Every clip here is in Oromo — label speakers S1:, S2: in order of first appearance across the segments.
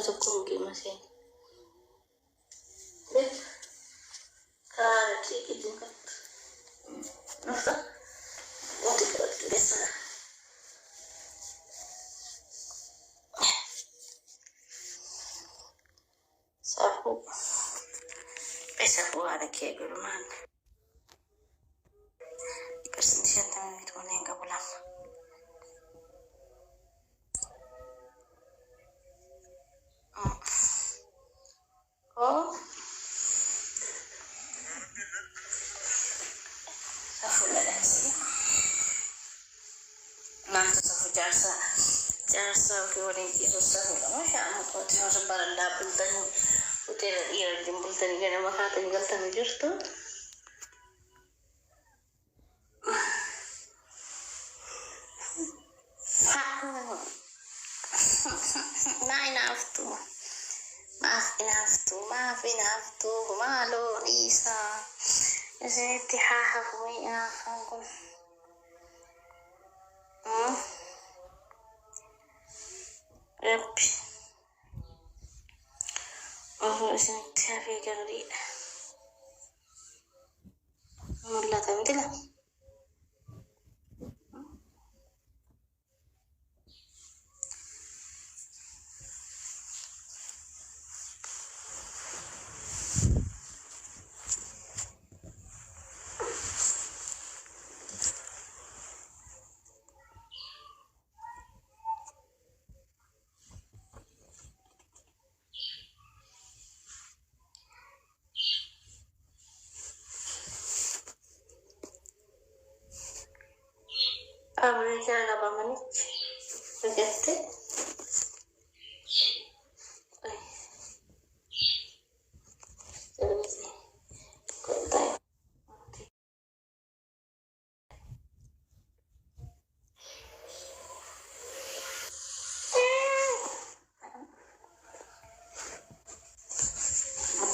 S1: تكون مثلا بيت كانت تيجي كنت نفسها وتقدر لسه صاحو بس أبو هذا كي يقول مان بس نسيت من ميتونين قبل أو صافو لا نسي ما تصفو جالسة في ورينتي تصفو ما شاء الله قلت ما شاء الله لا بلتني وتيرا إيرا جنبلتني كنا ما خاطر قلتني جرتو ما في نفتو ما لو عيسى زيتي حاحة ويا خانكم ربي زيتي في قرية ولا تمدلا أبغى جانا بمنك بجد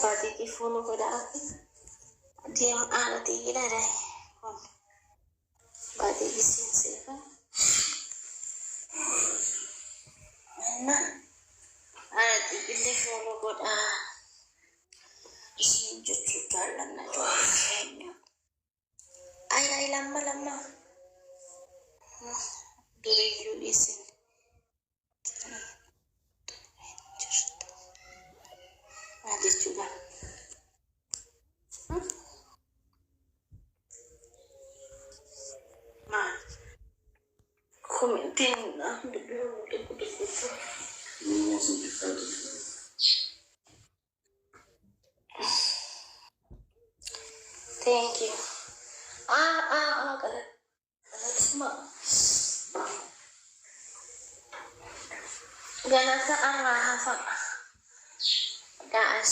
S1: apa di phone ko da dia ala di gila dai kon ba di sin se ka na ala di gila phone ko da sin jutu dalan na jo kenya ay lama dure yu isin ada juga ma komentin na dulu ikut ini sedikit thank you kalau semua gana sa hafa gas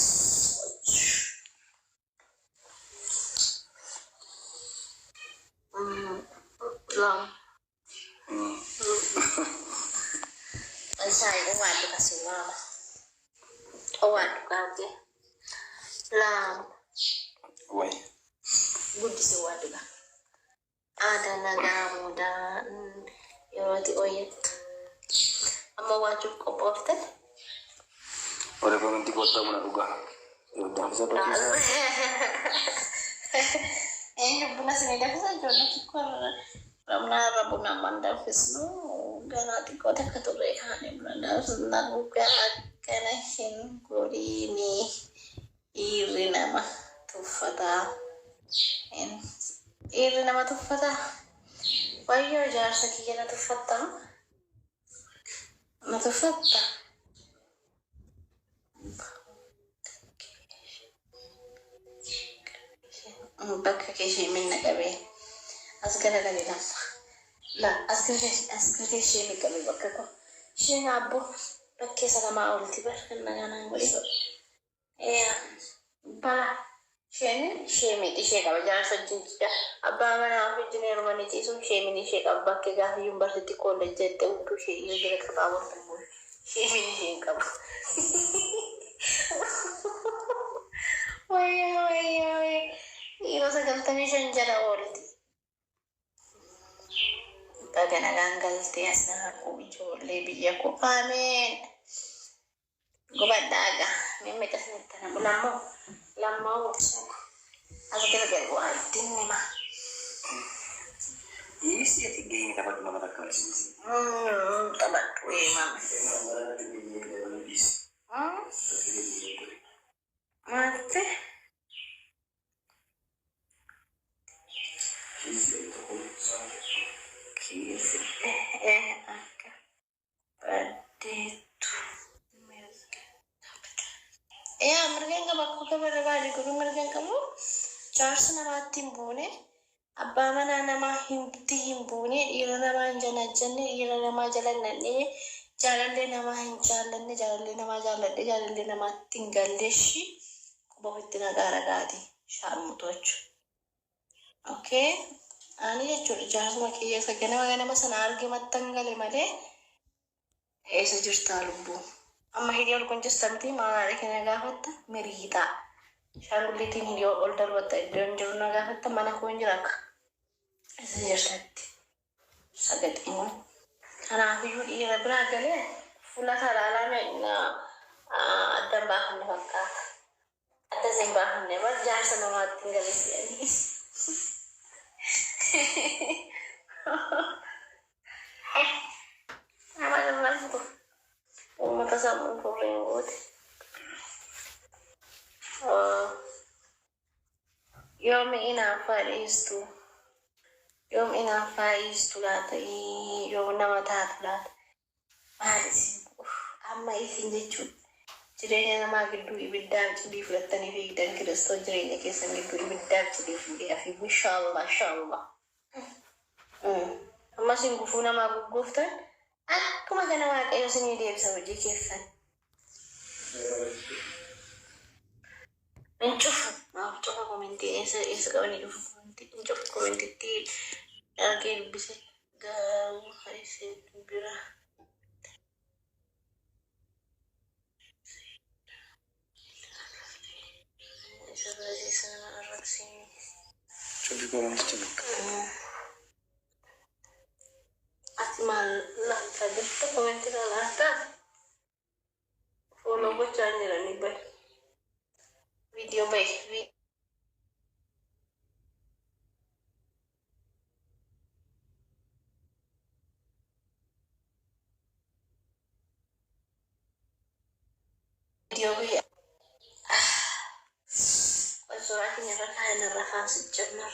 S1: long sai cái ngoài tôi kasih mama waduh kau lam
S2: Why?
S1: good si waduh ada naga muda yoroti oyet ama wajib kopofte
S2: Ora pamenti kota mana uga. Udah bisa pakai.
S1: Buna sini dah bisa jodoh cikor ramna rabuna manda fisnu ganati kota katurehan bunda senang uga kana hin kurini iri nama tufata iri nama tufata wayo jar sakiyana tufata ma tufata bakka keeshee minna qabee as garagalee lama as gara ishee mi qabee bakka kun isheen abbo bakkee sagamaa olti barkan naganaan godhe bala ishee miidhi ishee qaba jaarsa jinjidha abbaa manaa fi jineerumanii ciisuun ishee mini ishee qaba bakkee gaafa yuunivarsiitii kolleejjii jette hunduu ishee yoo jira qabaa wartummoo ishee mini ishee qaba wayyaa io sagaltamii shan jala oolti bagana gangaltee as nama qubi ijoollee biyya koo ameen Gubat daga. Mimi kasi nagtanong. Lamo. Ako talaga buhay. Din ni ma.
S2: Isi ya tiga ini dapat nama tak kali sini.
S1: Tabat kue mama. Mate. Kisi. Aka. Padetu. Mereka nggak bakal kepada balik. Guru mereka kamu. Charles nama timbune. Abba mana nama himbune. Ira nama jana. Ira nama jalan. Jalanle nama hinjalanne. Jalanle nama tinggalleshi. Bohittina garagaati. Sharmutochu. Okay. Ani jechuudha jaarsuma kiyya ganama sana arge mattangale malee eessa jirtaa lubbuu. Amma hidhii ol kun jirtamti maal kana gaafatta miriidha. Shaangulliitiin hidhii ol darbatta iddoon jiru na gaafatta mana koo hin jira akka. Eessa jirtatti. Sagaxiimu. Kanaafiyyuu dhiira biraa galee fuula talaalaa addan baafanne fakkaata. Adda siin baafanne bar jaarsa namaatti hin galisi'anii. Nama ummata sammuu furreen goote. Yoom inaaffaa dhiistu laata yoom nama taatu laata maalis amma isin jechuun jireenya namaa gidduu ibiddaaf cidii fudhattanii fiigdan Kiristoos jireenya keessan gidduu ibiddaaf cidii fiigee fi inshaallah. Amma isin gufuu namaa gugguuftan akkuma kana waaqayyo isinii deebisa hojii keessan. Maaf cufa komentii eessa qabanii dhufu komentiitti argee dubbise garuu haisee bira.
S2: Coba komentar coba.
S1: Ati mal lantar betul komentar lantar. Follow gue channel ini baik. Video baik. Video baik. Surat ini rakahan sejamar.